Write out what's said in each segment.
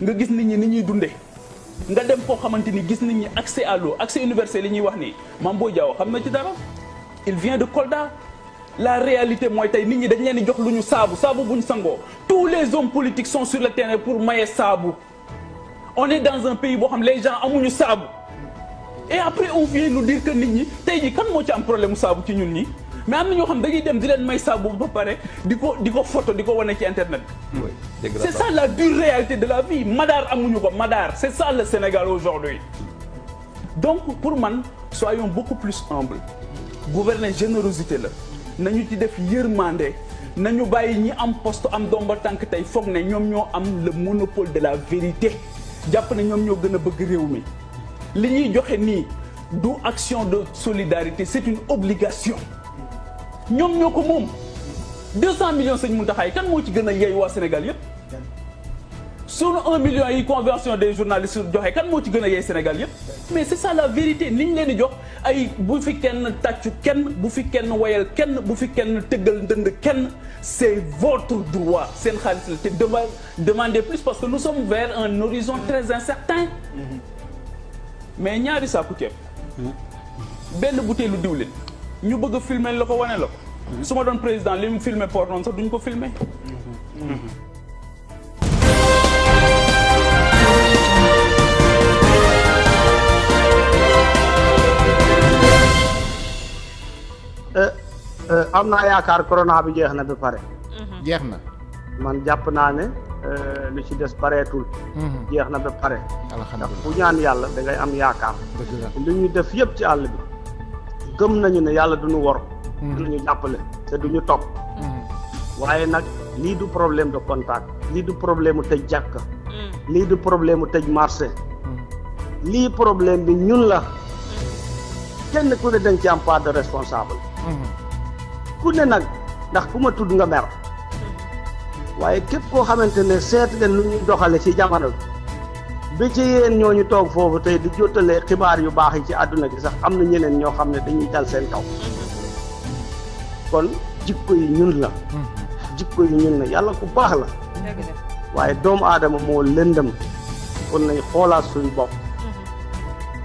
nga gis nit ñi ni ñuy dundee nga dem foo xamante ni gis nit ñi accès à l'eau accès universel li ñuy wax nii Mame Boye Diao xam na ci dara il vient de Kolda la réalité mooy tey nit ñi dañ leen di jox lu ñu saabu bu ñu sangoo tous les hommes politiques sont sur le terrain pour maye saabu on est dans un pays boo xam les gens amuñu saabu et après on vient nous dire que nit ñi tey jii kan moo ci am problème mu saabu ci ñun ñi mais am na ñoo xam dañuy dem di leen may saabu ba pare di ko photo di ko wane ci internet bi. C'est ça la dure réalité de la vie Madar amuñu ko Madar c'est ça le Sénégal aujourd'hui donc pour man soyons beaucoup plus humbles gouverner générosité la nañu ci def yërmande nañu bàyyi ñi am poste am domba tànk tey foog ne ñoom ñoo am le monopole de la vérité jàpp ne ñoom ñoo gën a bëgg réew mi li ñuy joxe nii du action de solidarité c'est une obligation ñoom ñoo ko moom 200 millions sëñ Mountakha kan moo ci gën a yey waa Sénégal yëpp sunu 1 million yi convention des journalistes joxe kan moo ci gën a yey Sénégal yëpp mais c'est ça la vérité ni ñu leen di jox ay bu fi kenn tàccu kenn bu fi kenn wayal kenn bu fi kenn tëggal ndënd kenn c'est votre droit seen xaalis la te demandez plus parce que nous sommes vers un horizon très incertain mais ñaari saaku ceeb benn butéelu diwlin ñu bëgg a filmer la ko wane la ko su ma doon président li mu filmer port noonu sax duñ ko filmer am naa yaakaar corona bi jeex na ba pare. jeex na. man jàpp naa ne lu ci des pareetul. jeex na ba pare. alhamdulilah ndax bu ñaan yàlla da ngay am yaakaar. dëgg la lu ñuy def yëpp ci àll bi gëm nañu ne yàlla du ñu wor. du ñu jàppale te du ñu topp. waaye nag lii du problème de contact. lii du problème mu tëj jàkka. lii du problème mu tëj marché. lii problème bi ñun la. kenn ku ne dañ ci am part de responsable. ku ne nag ndax ku ma tudd nga mer waaye képp koo xamante ne seet leen lu ñuy doxale ci jamono bi ci yéen ñooñu toog foofu tey di jottale xibaar yu baax yi ci àdduna gi sax am na ñeneen ñoo xam ne dañuy dal seen kaw kon jikko yi ñun la jikko yi ñun la yàlla ku baax la waaye doomu aadama moo lëndëm kon nañ xoolaat suñu bopp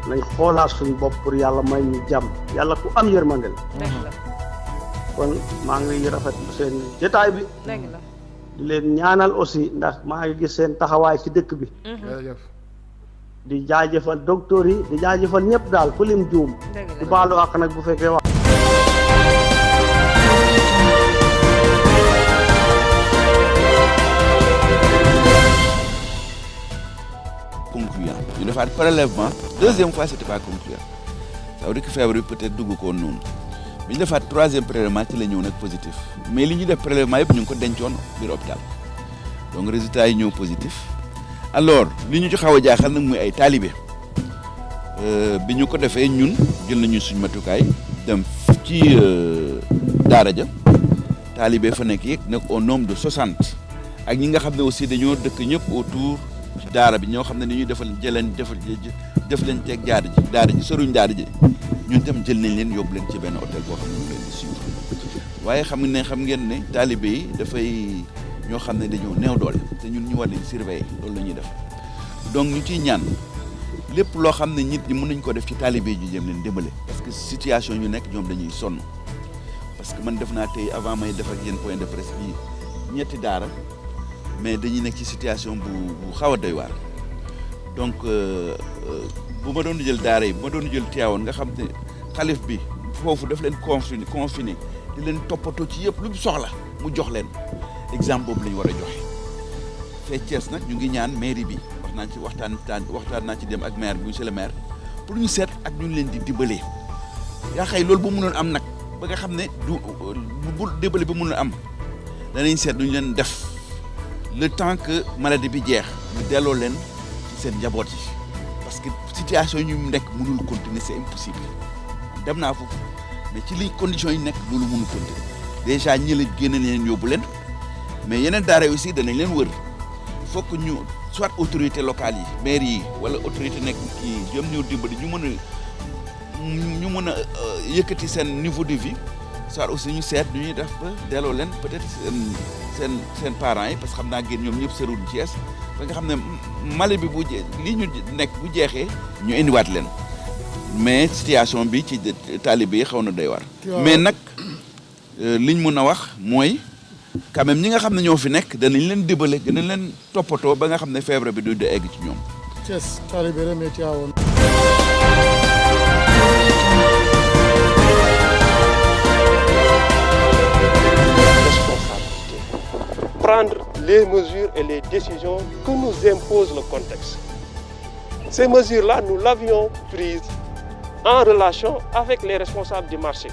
nañ xoolaat suñu bopp pour yàlla may ñu jàmm yàlla ku am yërmande la kon maa ngi rafetlu seen jotaay bi di leen ñaanal aussi ndax maa ngi gis seen taxawaay ci dëkk bi di jaajëfal docteur yi di jaajëfal ñëpp daal ku lim juum di baalu àq nag bu fekkee wax concluant ñu defaat prélèvement deuxième fois c'était pas concluant ça veut dire que feebar bi peut-être dugg ko noonu bi ñu defaat troisième prélèvement ci la ñëw nag positif mais li ñu def prélèvement yëpp ñu ngi ko dencoon biir hôpital donc résultat yi ñëw positif alors li ñu ci xaw a jaaxal nag muy ay taalibe bi ñu ko defee ñun jël nañu suñ matukaay dem ci daara ja taalibe fa nekk yëg nag au nombre de 60 ak ñi nga xam ne aussi dañoo dëkk ñëpp autour ci daara bi ñoo xam ne ni ñuy defal def leen teeg daara ji soruñ daara ji ñun tam jël nañ leen yóbbu leen ci benn hôtel boo xam ne ñu leen di suivre waaye xam ngeen ne taalibe yi dafay ñoo xam ne dañoo néew doole te ñun ñu war leen surveiller loolu la ñuy def donc ñu ciy ñaan lépp loo xam ne nit ñi mën nañ ko def ci taalibe yi ñu jëm leen dimbale parce que situation ñu nekk ñoom dañuy sonn parce que man def naa tey avant may def ak yéen point de presse bi ñetti daara mais dañuy nekk ci situation bu xaw a doy waar donc bu ma doon jël daara yi bu ma doon jël Tivaouane nga xam ne xalif bi foofu daf leen confiné di leen toppatoo ci yëpp lu mu soxla mu jox leen exemple boobu la ñu war a joxe fee Thiès nag ñu ngi ñaan mairie bi waxtaan naa ci dem ak maire bi monsieur le maire pour ñu seet ak ñu leen di dimbalee yaa xëy loolu bu mënoon am nag ba nga xam ne bu dimbale ba mënoon am danañ seet duñu leen def le temps que maladie bi jeex ñu delloo leen ci seen njaboot yi parce que situation yi ñu nekk mënul continuer c'est impossible dem naa foofu mais ci li conditions yi nekk loolu mënul continuer déjà ñi la génne leen yóbbu leen mais yeneen daara aussi danañ leen wër il faut que ñu soit autorité locale yi maire yi wala autorité nekk kii jëm ñëw dimbali ñu mën a yëkkati seen niveau de vie soit aussi ñu seet nu ñuy def ba delloo leen peut-être seen parents yi parce que xam naa génn ñoom ñëpp sëruñ Thiès ba nga xam ne Mali bi lii ñu nekk bu jeexee ñu indiwaat leen mais situation bi ci talibé yi xaw na doy war mais nag liñ mun a wax mooy quand même ñi nga xam ne ñoo fi nekk danañ leen dimbale danañ leen toppatoo ba nga xam ne feebar bi du egg ci ñoom. Thiès talibé reme Tivaouane. Responsabilité. Prendre les mesures et les décisions que nous impose le contexte. Ces mesures-là, nous l'avions prises en relation avec les responsables du marché.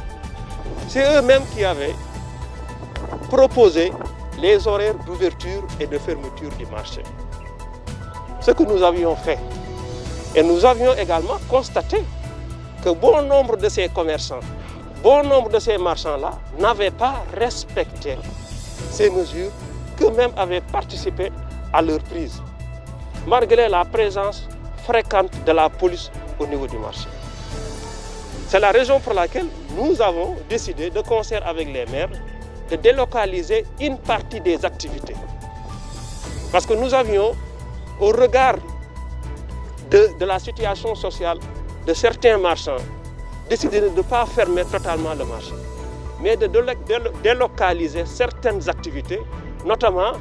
C'est eux-mêmes qui avaient proposé les horaires d'ouverture et de fermeture du marché. Ce que nous avions fait. Et nous avions également constaté que bon nombre de ces commerçants, bon nombre de ces marchands-là n'avaient pas respecté ces mesures, qu'eux-mêmes avaient participé à leur prise, malgré la présence fréquente de la police au niveau du marché. C'est la raison pour laquelle nous avons décidé, de concert avec les maires, de délocaliser une partie des activités. Parce que nous avions, au regard de la situation sociale de certains marchands, décidé de ne pas fermer totalement le marché, mais de délocaliser certaines activités, notamment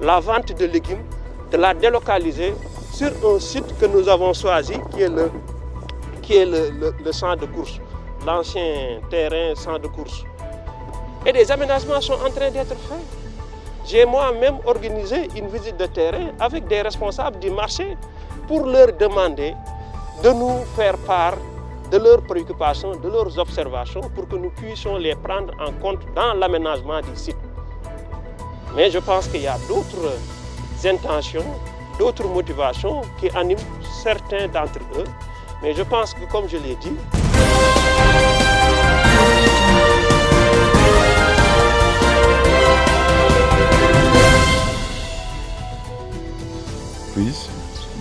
la vente de légumes, de la délocaliser sur un site que nous avons choisi, qui est le champ de course, l'ancien terrain champ de course. Et des aménagements sont en train d'être faits. J'ai moi-même organisé une visite de terrain avec des responsables du marché pour leur demander de nous faire part de leurs préoccupations, de leurs observations, pour que nous puissions les prendre en compte dans l'aménagement du site. Mais je pense qu'il y a d'autres intentions, d'autres motivations qui animent certains d'entre eux. Mais je pense que, comme je l'ai dit,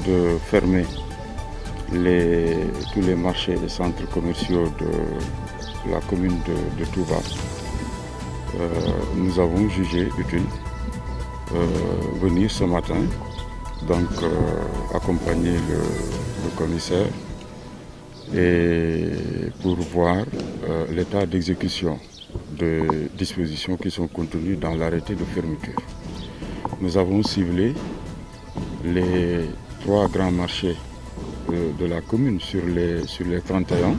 de fermer tous les marchés et centres commerciaux de la commune de Touba. Nous avons jugé utile venir ce matin, donc accompagner le commissaire et pour voir l'état d'exécution des dispositions qui sont contenues dans l'arrêté de fermeture. Nous avons ciblé les 3 grands marchés de la commune sur les 31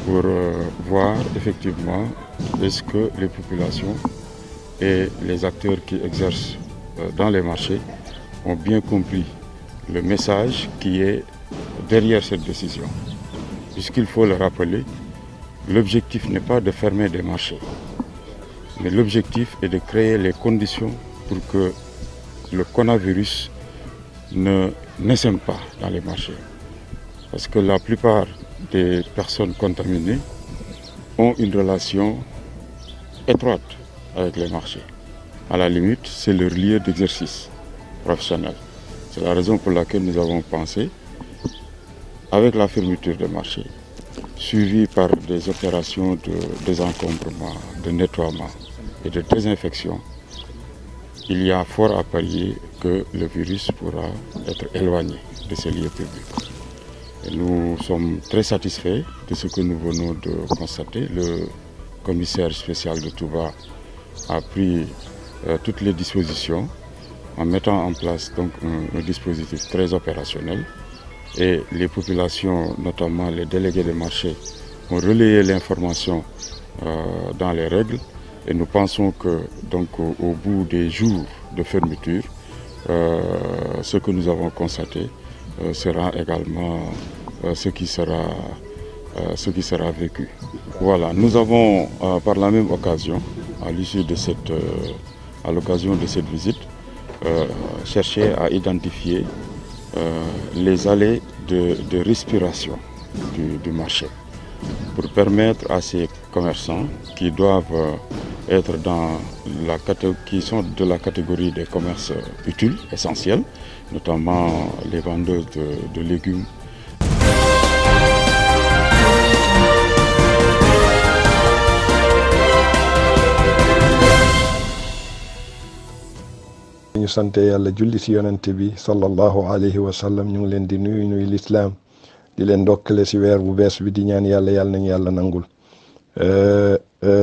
pour voir effectivement est-ce que les populations et les acteurs qui exercent dans les marchés ont bien compris le message qui est derrière cette décision. Puisqu'il faut le rappeler, l'objectif n'est pas de fermer des marchés, mais l'objectif est de créer les conditions pour que le coronavirus ne n'essaime pas dans les marchés. Parce que la plupart des personnes contaminées ont une relation étroite avec les marchés. À la limite, c'est leur lieu d'exercice professionnel. C'est la raison pour laquelle nous avons pensé, avec la fermeture des marchés, suivie par des opérations de désencombrement, de nettoiement et de désinfection, il y a fort à parier que le virus pourra être éloigné de ces lieux publics. Et nous sommes très satisfaits de ce que nous venons de constater. Le commissaire spécial de Touba a pris toutes les dispositions en mettant en place donc un dispositif très opérationnel. Et les populations, notamment les délégués des marchés, ont relayé l'information dans les règles. Et nous pensons que donc, au bout des jours de fermeture, ce que nous avons constaté sera également ce qui sera vécu. Voilà, nous avons par la même occasion, à l'occasion de cette visite, cherché à identifier les allées de respiration du marché pour permettre à ces commerçants qui doivent être qui sont de la catégorie des commerces utiles, essentiels, notamment les vendeuses de légumes. ñu sante yàlla julli ci yonente bi sallallahu alayhi wa sallam ñu ngi leen di nuyu lislaam di leen ndokkale ci weer bu bees bi di ñaan yàlla nañu yàlla nangul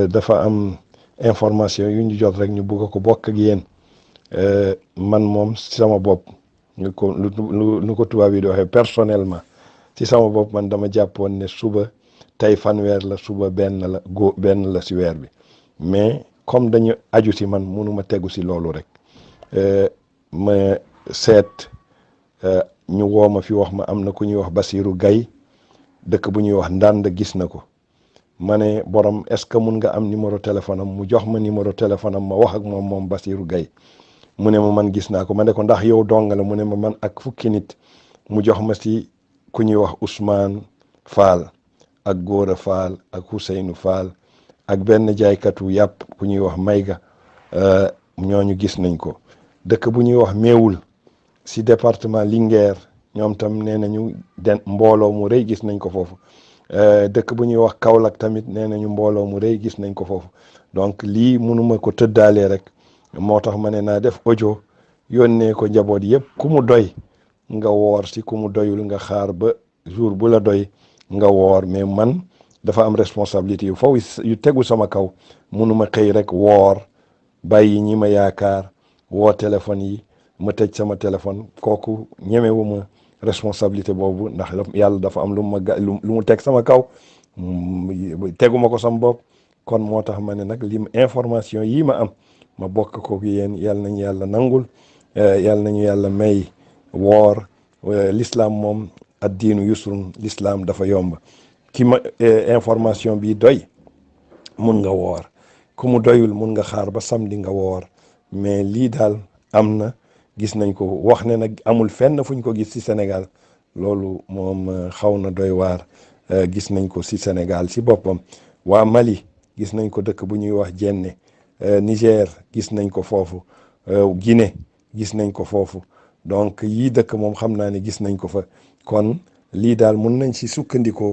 dafa am information yu ñu jot rek ñu bëgg ko bokk ak yéen man moom ci sama bopp lu ko tubaab yi di waxee personnellement ci sama bopp man dama jàppoon ne suba tey fanweer la suba benn la ci weer bi mais comme dañu aju ci man mënuma tegu ci loolu rek ma seet ñu woo ma fi wax ma am na ku ñuy wax Basirou Gaye dëkk bu ñuy wax Ndande gis na ko ma ne borom est-ce que mun nga am numéro téléphone am mu jox ma numéro téléphone am ma wax ak moom Basirou Gaye mu ne ma man gis naa ko ma ne ko ndax yow dong la mu ne ma man ak fukki nit mu jox ma ci ku ñuy wax Ousmane Fall ak Gora Fall ak Ousseynou Fall ak benn jaaykatu yàpp ku ñuy wax Mayga ñooñu gis nañ ko dëkk bu ñuy wax Meewul ci département Linguère ñoom tam nee nañu mbooloo mu rëy gis nañ ko foofu dëkk bu ñuy wax Kaolack tamit nee nañu mbooloo mu rëy gis nañ ko foofu donc lii mënuma ko tëddaalee rek moo tax ma ne naa def audio yónnee ko njaboot yëpp ku mu doy nga woor ci ku mu doyul nga xaar ba jour bu la doy nga woor mais man dafa am responsabilité yu faw yu tegu sama kaw mënuma xëy rek woor bàyyi ñi ma yaakaar woo téléphone yi ma tëj sama téléphone kooku ñemewuma responsabilité boobu ndax yàlla dafa am lu mu teg sama kaw teguma ko sama bopp kon moo tax ma ne nag li information yii ma am ma bokk ko yéen yàlla nañu yàlla nangul yàlla nañu yàlla may woor l'islam moom ad diinu yusrun l'islam dafa yomb ki ma information bi doy mun nga woor ku mu doyul mun nga xaar ba samedi nga woor mais lii daal am na gis nañ ko wax ne nag amul fenn fuñ ko gis ci Sénégal loolu moom xaw na doy waar gis nañ ko ci Sénégal ci boppam waa Mali gis nañ ko dëkk bu ñuy wax Jenne Niger gis nañ ko foofu Guinée gis nañ ko foofu donc yii dëkk moom xam naa ne gis nañ ko fa kon lii daal mun nañ ci sukkandikoo